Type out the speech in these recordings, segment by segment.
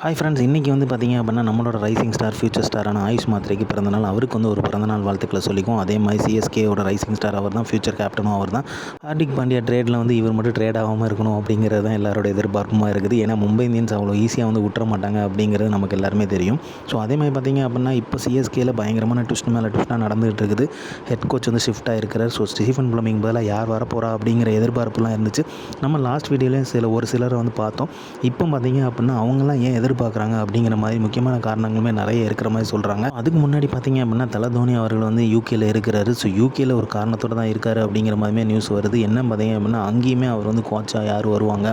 Hi friends, இன்றைக்கி வந்து பார்த்திங்க அப்படின்னா நம்மளோட ரைசிங் ஸ்டார் ஃபியூச்சர் ஸ்டாரான ஆயுஷ் மாத்ரேக்கு பிறந்தநாள். அவருக்கு வந்து ஒரு பிறந்தநாள் வாழ்த்துக்களை சொல்லிக்கும். அதே மாதிரி சிஎஸ்கேவோட ரைசிங் ஸ்டார் அவர் தான், ஃபியூச்சர் கேப்டனும் அவர் தான். ஹார்திக் பாண்டியா ட்ரேடில் வந்து இவர் மட்டும் ட்ரேட் ஆகாமல் இருக்கணும் அப்படிங்கிறது தான் எல்லாரோட எதிர்பார்ப்புமாக இருக்குது. ஏன்னா மும்பை இந்தியன்ஸ் அவ்வளோ ஈஸியாக வந்து விட்டுற மாட்டாங்க அப்படிங்கிறது நமக்கு எல்லாருமே தெரியும். ஸோ அதே மாதிரி பார்த்திங்க அப்படின்னா இப்போ சிஎஸ்கேயில் பயங்கரமான ட்விஸ்ட் மேலே ட்விஸ்ட்டாக நடந்துகிட்டு இருக்குது. ஹெட் கோச் வந்து ஷிஃப்ட் ஆகிருக்கிறார். ஸோ ஸ்டீஃபன் ஃப்ளமிங் பதிலாக யார் வரப்போகிறா அப்படிங்கிற எதிர்பார்ப்புலாம் இருந்துச்சு. நம்ம லாஸ்ட் வீடியோலேயும் ஒரு சிலரை வந்து பார்த்தோம். இப்போ பார்த்திங்க அப்படின்னா அவங்களாம் ஏன் எதிர்பார்க்குறாங்க அப்படிங்கிற மாதிரி முக்கியமான காரணங்களுமே நிறைய இருக்கிற மாதிரி சொல்கிறாங்க. அதுக்கு முன்னாடி பார்த்திங்க அப்படின்னா தல தோனி அவர்கள் வந்து யூகேல இருக்கிறாரு. ஸோ யூகேல ஒரு காரணத்தோடு தான் இருக்கார் அப்படிங்கிற மாதிரியுமே நியூஸ் வருது. என்ன பார்த்திங்க அப்படின்னா அங்கேயுமே அவர் வந்து கோச்சாக யார் வருவாங்க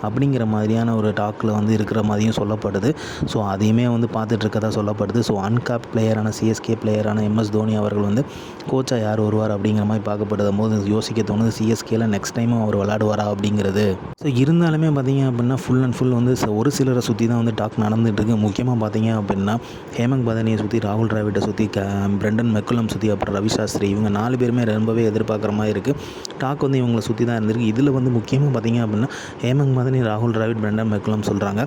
அப்படிங்கிற மாதிரியான ஒரு டாக்கில் வந்து இருக்கிற மாதிரியும் சொல்லப்படுது. ஸோ அதையுமே வந்து பார்த்துட்டு இருக்கதா சொல்லப்படுது. ஸோ அன்காப் பிளேயரான சிஎஸ்கே பிளேயரான எம்எஸ் தோனி அவர்கள் வந்து கோச்சாக யார் வருவார் அப்படிங்கிற மாதிரி பார்க்கப்படும் போது யோசிக்க தோணுது, சிஎஸ்கேல நெக்ஸ்ட் டைமும் அவர் விளையாடுவாரா அப்படிங்கிறது. ஸோ இருந்தாலுமே பார்த்திங்க அப்படின்னா ஃபுல் அண்ட் ஃபுல் வந்து ஒரு சிலரை சுற்றி தான் வந்து டாக் நடந்துகிட்டு இருக்குது. முக்கியமாக பார்த்திங்க அப்படின்னா ஹேமந்த் பதானியை சுற்றி, ராகுல் டிராவிட்டை சுற்றி, பிரெண்டன் மெக்குலம் சுற்றி, அப்புறம் ரவி சாஸ்திரி, இவங்க 4 பேருமே ரொம்பவே எதிர்பார்க்குற மாதிரி இருக்குது. டாக் வந்து இவங்களை சுற்றி தான் இருந்திருக்கு. இதில் வந்து முக்கியமாக பார்த்திங்க அப்படின்னா ஹேமந்த் பதானி, ராகுல் டிராவிட், பிரெண்டன் மெக்குலம் சொல்கிறாங்க.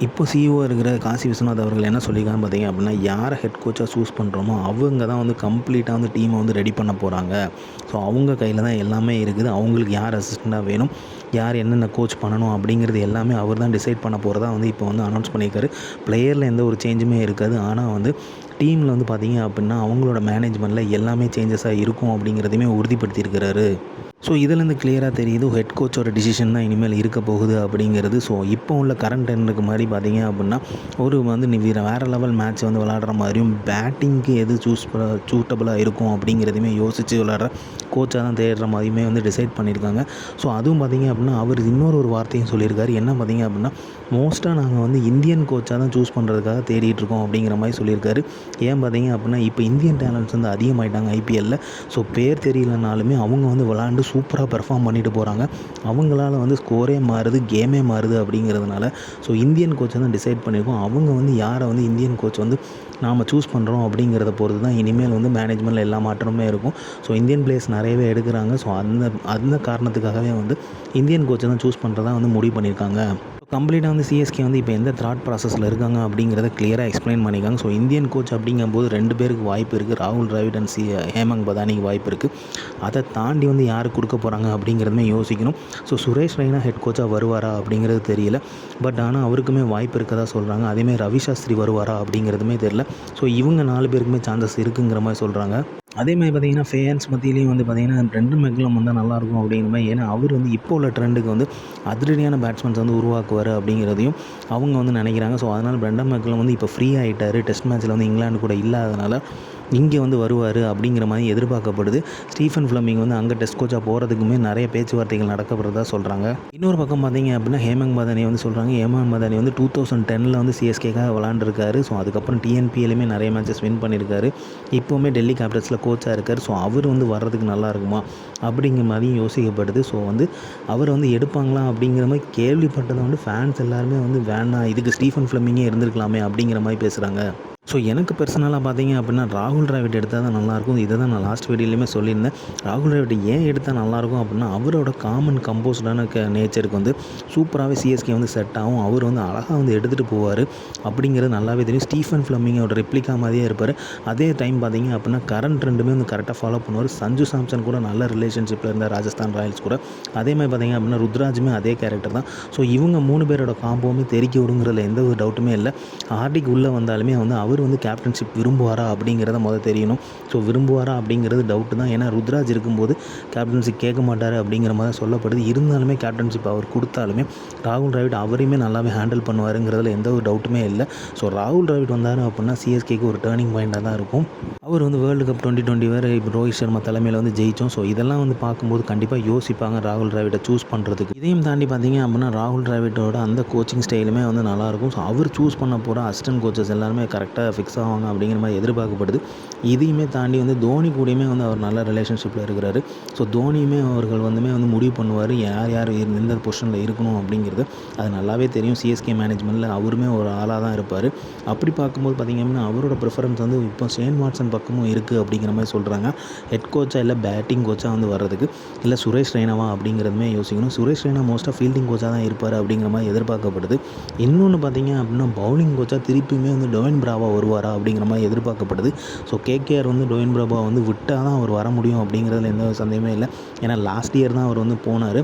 இப்போ சிஇஓ இருக்கிற காசி விஸ்வநாத் அவர்கள் என்ன சொல்லியிருக்காங்க பார்த்திங்க அப்படின்னா, யாரை ஹெட் கோச்சாக சூஸ் பண்ணுறோமோ அவங்க தான் வந்து கம்ப்ளீட்டாக வந்து டீமை வந்து ரெடி பண்ண போகிறாங்க. ஸோ அவங்க கையில் தான் எல்லாமே இருக்குது. அவங்களுக்கு யார் அசிஸ்டண்ட்டாக வேணும், யார் என்னென்ன கோச் பண்ணணும் அப்படிங்கிறது எல்லாமே அவர் தான் டிசைட் பண்ண போகிறதா வந்து இப்போ வந்து அனௌன்ஸ் பண்ணியிருக்காரு. பிளேயரில் எந்த ஒரு சேஞ்சுமே இருக்காது. ஆனால் வந்து டீமில் வந்து பார்த்திங்க அப்படின்னா அவங்களோட மேனேஜ்மெண்ட்டில் எல்லாமே சேஞ்சஸாக இருக்கும் அப்படிங்கிறதையுமே உறுதிப்படுத்தியிருக்கிறாரு. ஸோ இதுலேருந்து கிளியராக தெரியுது ஹெட் கோச்சோட டிசிஷன் தான் இனிமேல் இருக்க போகுது அப்படிங்கிறது. ஸோ இப்போ உள்ள கரண்ட் ட்ரெண்டுக்கு மாதிரி பார்த்திங்க அப்படின்னா ஒரு வந்து நீ வேறு லெவல் மேட்ச் வந்து விளாடுற மாதிரியும், பேட்டிங்க்கு எது சூட்டபுளாக இருக்கும் அப்படிங்கிறதையுமே யோசித்து விளாட்ற கோச்சாக தான் தேடுற மாதிரியுமே வந்து டிசைட் பண்ணியிருக்காங்க. ஸோ அதுவும் பார்த்திங்க அப்படின்னா அவர் இன்னொரு வார்த்தையும் சொல்லியிருக்காரு. என்ன பார்த்திங்க அப்படின்னா, மோஸ்ட்டாக நாங்கள் வந்து இந்தியன் கோச்சாக தான் சூஸ் பண்ணுறதுக்காக தேடிட்டு இருக்கோம் அப்படிங்கிற மாதிரி சொல்லியிருக்காரு. ஏன் பார்த்திங்க அப்படின்னா இப்போ இந்தியன் டேலண்ட்ஸ் வந்து அதிகமாகிட்டாங்க ஐபிஎல்லில். ஸோ பேர் தெரியலனாலுமே அவங்க வந்து விளாண்டு சூப்பராக பெர்ஃபார்ம் பண்ணிட்டு போகிறாங்க. அவங்களால வந்து ஸ்கோரே மாறுது, கேமே மாறுது அப்படிங்கிறதுனால ஸோ இந்தியன் கோச்சை தான் டிசைட் பண்ணியிருக்கோம். அவங்க வந்து யாரை வந்து இந்தியன் கோச் வந்து நாம் சூஸ் பண்ணுறோம் அப்படிங்கிறத பொறுத்து தான் இனிமேல் வந்து மேனேஜ்மெண்ட்டில் எல்லா மாற்றமுமே இருக்கும். ஸோ இந்தியன் பிளேயர்ஸ் நிறையவே எடுக்கிறாங்க. ஸோ அந்த காரணத்துக்காகவே வந்து இந்தியன் கோச்சை தான் சூஸ் பண்ணுறதா வந்து முடிவு பண்ணியிருக்காங்க. கம்ப்ளீட்டாக வந்து சிஎஸ்கே வந்து இப்போ எந்த தாட் ப்ராசஸில் இருக்காங்க அப்படிங்கிறத கிளியராக எக்ஸ்பிளைன் பண்ணியிருக்காங்க. ஸோ இந்தியன் கோச் அப்படிங்கும்போது 2 பேருக்கு வாய்ப்பு இருக்குது. ராகுல் டிராவிட் அண்ட் ஹேமந்த் பதானிக்கு வாய்ப்பு இருக்குது. அதை தாண்டி வந்து யார் கொடுக்க போகிறாங்க அப்படிங்கிறதுமே யோசிக்கணும். ஸோ சுரேஷ் ரெய்னா ஹெட் கோச்சாக வருவாரா அப்படிங்கிறது தெரியல. பட் ஆனால் அவருக்குமே வாய்ப்பு இருக்கதா சொல்கிறாங்க. அதேமாதிரி ரவி சாஸ்திரி வருவாரா அப்படிங்கிறதுமே தெரியல. ஸோ இவங்க 4 பேருக்குமே சான்சஸ் இருக்குங்கிற மாதிரி சொல்கிறாங்க. அதே மாதிரி பார்த்திங்கன்னா ஃபேன்ஸ் மத்தியிலையும் வந்து பார்த்திங்கன்னா பிரெண்டன் மெக்குலம் வந்தால் நல்லாயிருக்கும் அப்படிங்கிற மாதிரி. ஏன்னா அவர் வந்து இப்போ உள்ள ட்ரெண்டுக்கு வந்து அதிரடியான பேட்ஸ்மேன்ஸ் வந்து உருவாக்குவார் அப்படிங்கிறதையும் அவங்க வந்து நினைக்கிறாங்க. ஸோ அதனால் பிரெண்டன் மெக்குலம் வந்து இப்போ ஃப்ரீ ஆகிட்டார். டெஸ்ட் மேட்ச்சில் வந்து இங்கிலாந்து கூட இல்லாதனால இங்கே வந்து வருவார் அப்படிங்கிற மாதிரி எதிர்பார்க்கப்படுது. ஸ்டீஃபன் ஃப்ளமிங் வந்து அங்கே டெஸ்ட் கோச்சாக போகிறதுக்குமே நிறைய பேச்சுவார்த்தைகள் நடக்கப்படுறதா சொல்கிறாங்க. இன்னொரு பக்கம் பார்த்திங்க அப்படின்னா ஹேமந்த் பதானி வந்து சொல்கிறாங்க. ஹேமந்த் பதானி வந்து 2010 வந்து சிஎஸ்கேக்காக விளாண்டுருக்காரு. ஸோ அதுக்கப்புறம் டிஎன்பிஎல்லுமே நிறைய மேட்சஸ் வின் பண்ணியிருக்காரு. இப்போவுமே டெல்லி கேபிட்டல்ஸில் கோச்சாக இருக்கார். ஸோ அவர் வந்து வர்றதுக்கு நல்லா இருக்குமா அப்படிங்கிற மாதிரியும் யோசிக்கப்படுது. ஸோ வந்து அவர் வந்து எடுப்பாங்களா அப்படிங்கிற மாதிரி கேள்விப்பட்டதை வந்து ஃபேன்ஸ் எல்லாருமே வந்து வேணாம், இதுக்கு ஸ்டீஃபன் ஃப்ளமிங்கே இருந்திருக்கலாமே அப்படிங்கிற மாதிரி பேசுகிறாங்க. ஸோ எனக்கு பர்சனலாக பார்த்திங்க அப்படின்னா ராகுல் டிராவிட் எடுத்தால் தான் நல்லாயிருக்கும். இதை தான் நான் லாஸ்ட் வீடியோலையுமே சொல்லியிருந்தேன். ராகுல் டிராவிட் ஏன் எடுத்தால் நல்லாயிருக்கும் அப்படின்னா அவரோட காமன் கம்போஸ்டான நேச்சருக்கு வந்து சூப்பராகவே சிஎஸ்கே வந்து செட் ஆகும். அவர் வந்து அழகாக வந்து எடுத்துகிட்டு போவார் அப்படிங்கிறது நல்லாவே தெரியும். ஸ்டீஃபன் ஃப்ளமிங்கோட ரெப்ளிகா மாதிரியே இருப்பார். அதே டைம் பார்த்திங்க அப்படின்னா கரண்ட் ரெண்டுமே வந்து கரெக்டாக ஃபாலோ பண்ணுவார். சஞ்சு சாம்சன் கூட நல்ல ரிலேஷன்ஷிப்பில் இருந்தார் ராஜஸ்தான் ராயல்ஸ் கூட. அதே மாதிரி பார்த்திங்க அப்படின்னா ருத்ராஜுமே அதே கேரக்டர் தான். ஸோ இவங்க 3 பேரோட காம்போவுமே தெறிக்க விடுங்கிறதுல எந்த ஒரு டவுட்டுமே இல்லை. ஹார்திக் உள்ளே வந்தாலுமே வந்து அவர் வந்து கேப்டன்ஷிப் விரும்புவாரா அப்படிங்கிறத தெரியணும். ஸோ விரும்புவாரா அப்படிங்கிறது டவுட்டு தான். ஏன்னா ருத்ராஜ் இருக்கும்போது கேப்டன்ஷிப் கேட்க மாட்டார் அப்படிங்கிற மாதிரி சொல்லப்படுது. இருந்தாலுமே கேப்டன்ஷிப் அவர் கொடுத்தாலுமே ராகுல் டிராவிட் அவரையுமே நல்லாவே ஹேண்டில் பண்ணுவாருங்கிறதுல எந்த ஒரு டவுட்டுமே இல்லை. ஸோ ராகுல் டிராவிட் வந்தார் அப்படின்னா சிஎஸ்கேக்கு ஒரு டேர்னிங் பாயிண்டாக தான் இருக்கும். அவர் வந்து வேர்ல்டு கப் 2020 வேறு இப்போ ரோஹித் சர்மா தலைமையில் வந்து ஜெயித்தோம். ஸோ இதெல்லாம் வந்து பார்க்கும்போது கண்டிப்பாக யோசிப்பாங்க ராகுல் டிராவிட்டை சூஸ் பண்ணுறதுக்கு. இதையும் தாண்டி பார்த்திங்க அப்படின்னா ராகுல் டிராவிட்டோட அந்த கோச்சிங் ஸ்டைலுமே வந்து நல்லாயிருக்கும். ஸோ அவர் சூஸ் பண்ண போகிற அசிஸ்டன்ட் கோச்சஸ் எல்லாருமே கரெக்டாக ஃபிக்ஸ் ஆவாங்க அப்படிங்கிற மாதிரி எதிர்பார்க்கப்படுது. இதையுமே தாண்டி வந்து தோனி கூடயுமே வந்து அவர் நல்ல ரிலேஷன்ஷிப்பில் இருக்கிறாரு. ஸோ தோனியுமே அவர்கள் வந்து முடிவு பண்ணுவார் யார் யார் எந்த பொசிஷனில் இருக்கணும் அப்படிங்கிறது. அது நல்லாவே தெரியும். சிஎஸ்கே மேனேஜ்மெண்ட்டில் அவருமே ஒரு ஆளாக தான் இருப்பார். அப்படி பார்க்கும்போது பார்த்திங்க அப்படின்னா அவரோட ப்ரிஃபரன்ஸ் வந்து இப்போ ஷேன் வாட்சன் பக்கமும் இருக்குது அப்படிங்கிற மாதிரி சொல்கிறாங்க. ஹெட் கோச்சாக இல்லை பேட்டிங் கோச்சாக வந்து வர்றதுக்கு, இல்லை சுரேஷ் ரெய்னாவா அப்படிங்கிறதுமே யோசிக்கணும். சுரேஷ் ரெய்னா மோஸ்ட்டாக ஃபீல்டிங் கோச்சாக தான் இருப்பார் அப்படிங்கிற மாதிரி எதிர்பார்க்கப்படுது. இன்னொன்று பார்த்திங்க அப்படின்னா பவுலிங் கோச்சாக திருப்பியுமே வந்து டொவின் பிராவோ வருவாரா அப்படிங்கிற மாதிரி எதிர்பார்க்கப்படுது. ஸோ கேகேஆர் வந்து டொவின் பிராவோ வந்து விட்டால் தான் அவர் வர முடியும் அப்படிங்கிறதுல எந்த சந்தேகமே இல்லை. ஏன்னா லாஸ்ட் இயர் தான் அவர் வந்து போனார்.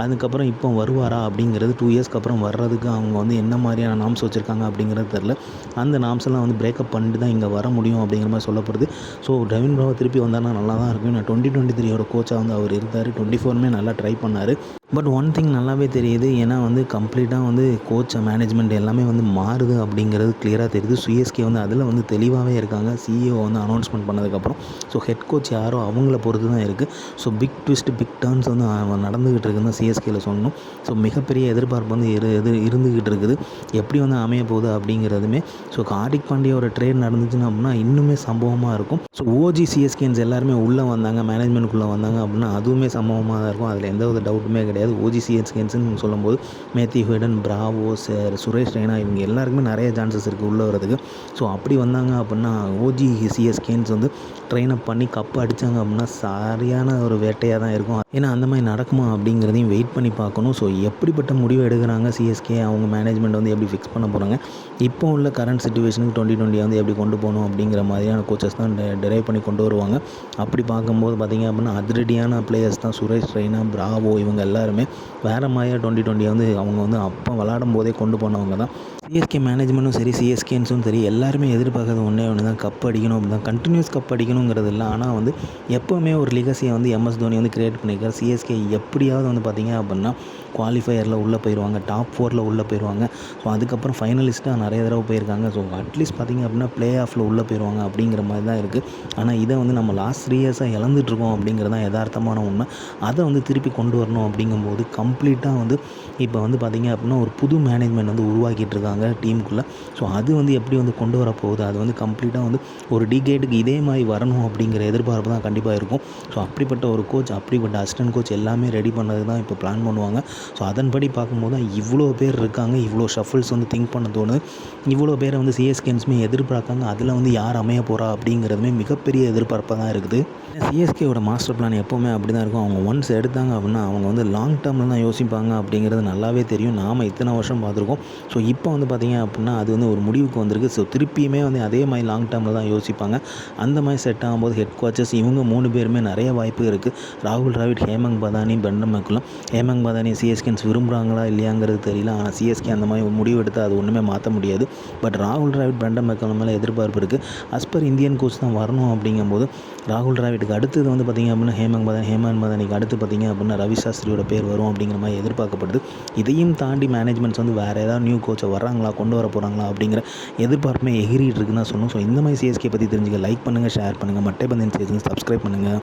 அதுக்கப்புறம் இப்போ வருவாரா அப்படிங்கிறது 2 இயர்ஸ்க்கு அப்புறம் வர்றதுக்கு அவங்க வந்து என்ன மாதிரியான நாம்ஸ் வச்சுருக்காங்க அப்படிங்கிறது தெரில. அந்த நாம்ஸ் எல்லாம் வந்து பிரேக்கப் பண்ணிட்டு தான் இங்கே வர முடியும் அப்படிங்கிற மாதிரி சொல்லப்படுது. ஸோ டொவின் பிராவோ திருப்பி வந்தார்னா நல்லா தான் இருக்கும். நான் 2023 கோச்சாக வந்து அவர் இருந்தார். 24மே நல்லா ட்ரை பண்ணார். பட் ஒன் திங் நல்லாவே தெரியுது. ஏன்னா வந்து கம்ப்ளீட்டாக வந்து கோச் மேனேஜ்மெண்ட் எல்லாமே வந்து மாறுது அப்படிங்கிறது கிளியராக தெரியுது. சிஎஸ்கே வந்து அதில் வந்து தெளிவாகவே இருக்காங்க. சிஇஓ வந்து அனௌன்ஸ்மெண்ட் பண்ணதுக்கப்புறம். ஸோ ஹெட் கோச் யாரோ அவங்கள பொறுத்து தான் இருக்குது. So big twist big turns வந்து நடந்துக்கிட்டு இருக்குன்னு தான் சிஎஸ்கேயில் சொல்லணும். ஸோ மிகப்பெரிய எதிர்பார்ப்பு வந்து இருந்துக்கிட்டு இருக்குது. எப்படி வந்து அமைய போகுது அப்படிங்கிறதுமே. ஸோ ஹார்திக் பாண்டியாவோட ட்ரேட் நடந்துச்சுன்னா அப்படின்னா இன்னுமே சம்பவமாக இருக்கும். ஸோ ஓஜி சிஎஸ்கேன்ஸ் எல்லாருமே உள்ளே வந்தாங்க, மேனேஜ்மெண்ட்டுக்குள்ளே வந்தாங்க அப்படின்னா அதுவுமே சம்பவமாக தான் இருக்கும். அதில் எந்த ஒரு டவுட்டுமே கிடையாது. ஓஜி சிஎஸ்கேன்ஸ்னு சொல்லும்போது Matthew Hayden, Bravo, Suresh Raina இவங்க எல்லாருக்குமே நிறைய சான்சஸ் இருக்குது உள்ளே வரதுக்கு. ஸோ அப்படி வந்தாங்க அப்படின்னா ஓஜி சிஎஸ்கேன்ஸ் வந்து ட்ரெயின் அப் பண்ணி கப்பு அடித்தாங்க அப்படின்னா சரியான ஒரு வேட்டையாக தான் இருக்கும். ஏன்னா அந்த மாதிரி நடக்குமா அப்படிங்கிறதையும் வெயிட் பண்ணி பார்க்கணும். ஸோ எப்படிப்பட்ட முடிவு எடுக்கிறாங்க சிஎஸ்கே, அவங்க மேனேஜ்மெண்ட் வந்து எப்படி ஃபிக்ஸ் பண்ண போகிறாங்க, இப்போ உள்ள கரண்ட் சிச்சுவேஷனுக்கு 2020 வந்து எப்படி கொண்டு போகணும் அப்படிங்கிற மாதிரியான கோச்சஸ் தான் டிரைவ் பண்ணி கொண்டு வருவாங்க. அப்படி பார்க்கும்போது பார்த்திங்க அப்படின்னா அதிரடியான பிளேயர்ஸ் தான் சுரேஷ் ரெய்னா, பிராவோ இவங்க எல்லாருமே வேறு மாதிரியாக 2020 வந்து அவங்க வந்து அப்போ விளாடும் போதே கொண்டு போனவங்க தான். சிஎஸ்கே மேனேஜ்மெண்ட்டும் சரி, சிஎஸ்கேன்ஸும் சரி, எல்லாருமே எதிர்பார்க்கறது ஒன்று தான், கப் அடிக்கணும் அப்படி தான். கண்டினியூஸ் கப் அடிக்கணுங்கிறது இல்லை. ஆனால் வந்து எப்போவுமே ஒரு லெகசியை வந்து எம்எஸ் தோனி வந்து கிரியேட் பண்ணியிருக்காரு. சிஎஸ்கே எப்படியாவது வந்து பார்த்திங்க அப்படின்னா குவாலிஃபயரில் உள்ளே போயிடுவாங்க, டாப் 4ல் உள்ளே போயிடுவாங்க. ஸோ அதுக்கப்புறம் ஃபைனலிஸ்ட்டாக நிறைய தடவை போயிருக்காங்க. ஸோ அட்லீஸ்ட் பார்த்திங்க அப்படின்னா ப்ளே ஆஃபில் உள்ளே போயிடுவாங்க அப்படிங்கிற மாதிரி தான் இருக்குது. ஆனால் இதை வந்து நம்ம லாஸ்ட் 3 இயர்ஸாக இழந்துட்டுருக்கோம் அப்படிங்கிறது தான் யதார்த்தமான உண்மை. அதை வந்து திருப்பி கொண்டு வரணும் அப்படிங்கும்போது கம்ப்ளீட்டாக வந்து இப்போ வந்து பார்த்திங்க அப்படின்னா ஒரு புது மேனேஜ்மெண்ட் வந்து உருவாக்கிட்டு இருக்காங்க டீமுக்குள்ளே. ஸோ அது வந்து எப்படி வந்து கொண்டு வர போகுது, அது வந்து கம்ப்ளீட்டாக வந்து ஒரு டிகேட்டுக்கு இதே மாதிரி வரணும் அப்படிங்கிற எதிர்பார்ப்பு தான் கண்டிப்பாக இருக்கும். ஸோ அப்படிப்பட்ட ஒரு கோச், அப்படிப்பட்ட அசிஸ்டன்ட் கோச் எல்லாமே ரெடி பண்ணது தான் இப்போ பிளான் பண்ணுவாங்க. ஸோ அதன்படி பார்க்கும்போது தான் இவ்வளோ பேர் இருக்காங்க, இவ்வளோ ஷஃபிள்ஸ் வந்து திங்க் பண்ண தோணுது. இவ்வளோ பேரை வந்து சிஎஸ்கேன்ஸுமே எதிர்பார்க்காங்க. அதில் வந்து யார் அமைய போகிறா அப்படிங்கிறதுமே மிகப்பெரிய எதிர்பார்ப்பாக தான் இருக்குது. சிஎஸ்கேவோட மாஸ்டர் பிளான் எப்போவுமே அப்படி தான் இருக்கும். அவங்க ஒன்ஸ் எடுத்தாங்க அப்படின்னா அவங்க வந்து லாங் டேர்மில் தான் யோசிப்பாங்க அப்படிங்கிறது நல்லாவே தெரியும். நாம் இத்தனை வருஷம் பார்த்துருக்கோம். ஸோ இப்போ வந்து பார்த்திங்க அப்படின்னா அது வந்து ஒரு முடிவுக்கு வந்திருக்கு. ஸோ திருப்பியுமே வந்து அதே மாதிரி லாங் டேர்மில் தான் யோசிப்பாங்க. அந்த மாதிரி செட் ஆகும்போது ஹெட் கோச்சஸ் இவங்க 3 பேருமே நிறைய வாய்ப்பு இருக்குது. ராகுல் டிராவிட், ஹேமங் பதானி, பிரெண்டன் மெக்கலம். ஹேமங் பதானி சிஎஸ்கேன்ஸ் விரும்புகிறாங்களா இல்லையாங்கிறது தெரியல. ஆனால் சிஎஸ்கே அந்த மாதிரி முடிவு எடுத்தால் அது ஒன்றுமே மாற்ற முடியாது. பட் ராகுல் டிராவிட், பிரெண்டன் மெக்கலம் மேலே எதிர்பார்ப்பு இருக்குது. அஸ்பர் இந்தியன் கோச் தான் வரணும் அப்படிங்கும்போது ராகுல் டிராவிட்டுக்கு அடுத்தது வந்து பார்த்திங்க அப்படின்னா ஹேமங் பதானிக்கு அடுத்து பார்த்திங்க அப்படின்னா ரவி சாஸ்திரியோட பேர் வரும் அப்படிங்கிற மாதிரி எதிர்பார்க்கப்படுது. இதையும் தாண்டி மேனேஜ்மெண்ட்ஸ் வந்து வேறு ஏதாவது நியூ கோச்சை வர்றாங்களா, கொண்டு வர போகிறாங்களா அப்படிங்கிற எதிர்பார்ப்புமே எகிரிட்டு இருக்குன்னு தான் சொல்லணும். ஸோ இந்த மாதிரி சிஎஸ்கே பற்றி தெரிஞ்சுக்க லைக் பண்ணுங்கள், ஷேர் பண்ணுங்கள், மட்டை பந்தின் சப்ஸ்கிரைப் பண்ணுங்கள்.